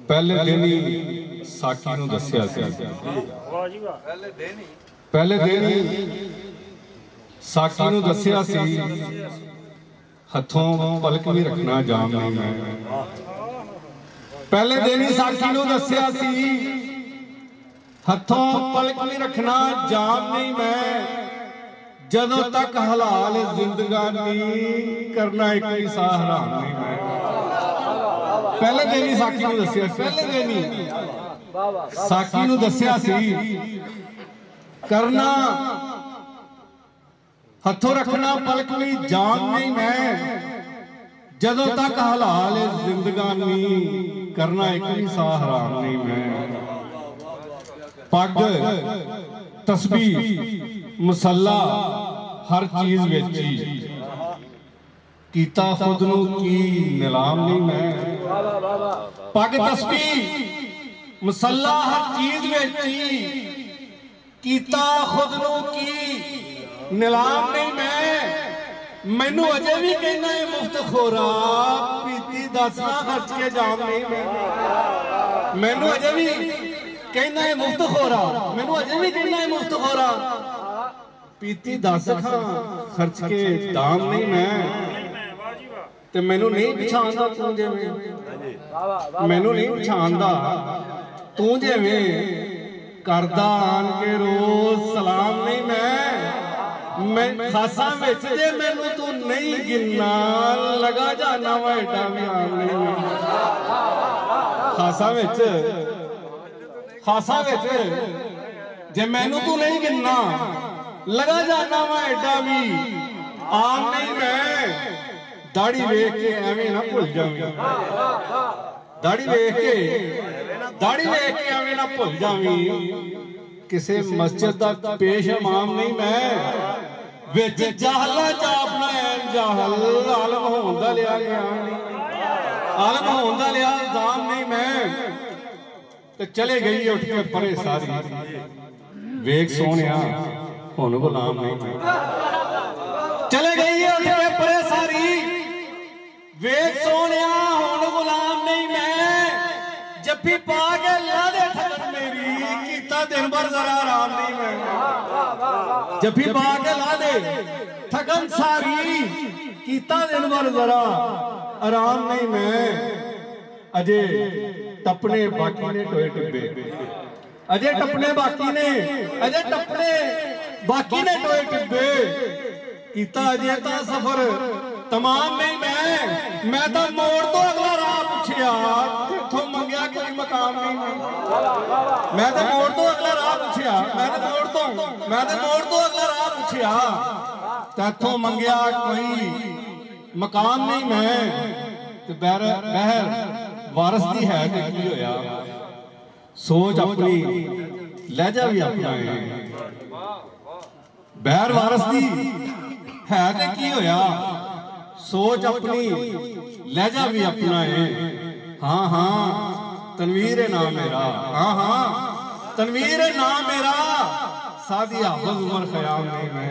पहले दिन ही साकी नूं दस्सिया सी, पहले दिन ही साकी नूं दस्सिया सी, हथों पलक भी रखना जाम नहीं मैं। पहले दिन ही साकी नूं दस्सिया सी, हथों पलक भी रखना जाम नहीं मैं। जदों तक हलाल जिंदगानी करना एक भी सा हराम नहीं मैं। पहले दिन ही साकी नूं दस्सिया, पहले दिन ही साकी नूं दस्सिया सी, करना हथों रखना पलक भी जाम नहीं मैं। जदों तक हलाल जिंदगानी करना एक भी सा हराम नहीं मैं। पग तस्बीह मुसल्ला हर चीज वेची, कीता खुद नूं की नीलाम नहीं मैं। पग तस्बीह मुसल्ला हर चीज वेची, कीता खुद नूं की नीलाम नहीं मैं। मैनू अजे भी कहना है मुफ्त खोरा, पीती दसना खर्च के जाम नहीं मैं। मैनू अजे भी कहना है मुफ्त खोरा, मैनू अजे भी कहना है मुफ्त खोरा, पीती दस खां खर्च के दाम नहीं मैं। ते मैनू नहीं पछाणदा तू जिवें, मैनू नहीं पछाणदा तू जिवें करदा आन के रोज सलाम नहीं मैं। खासा विच जे मैनू तू नहीं गिनना लगा जाना वा एडा भी आम नहीं मैं। खासा विच जे मैनू तू नहीं गिनना लगा जाना वा एडा भी आम नहीं मैं। दाढ़ी वेख के एवें ना भुल जावीं, दाढ़ी वेख के एवें ना भुल जावीं। किसे मस्जिद दा पेश इमाम नहीं मैं। विच जाहला जापना जाहल आलम होण दा लिया इल्जाम नहीं, आलम होण दा लिया इल्जाम नहीं मैं। ते चले गई उठ के परे सारी, वेख सोहणिया हुण गुलाम नहीं मैं। चले गई उठ के परे सारी, वेख सोहणिया हुण गुलाम नहीं मैं। जफ्फी पा के ला दे ठगन मेरी, कीता दिन भर जरा आराम नहीं मैं। जफ्फी पा के ला दे ठगन सारी, कीता दिन भर जरा आराम नहीं मैं। अजे टपने बाकी ने टोए टिब्बे, अजे टपने बाकी ने, अजे टपने बाकी ने टोए टिब्बे, कीता अजे ता सफर तमाम नहीं मैं तो मोड़ तो अगला राह पुछया, तेथों मंगया कोई मकाम नहीं मैं तो मोड़ तो अगला राह पुछया, मैं तो मोड़ तो अगला राह पुछया, तेथों मंगया कोई मकाम नहीं मैं। ते बहर वारस दी है ते की होया, सोच अपनी लहजा भी अपना है। बहर वारस दी है ते की होया, सोच अपनी लहजा भी अपना है। हाँ हाँ तनवीर है नाम मेरा, हाँ हाँ तनवीर है नाम मेरा, सादी हाफिज उमर खयाम नहीं मैं।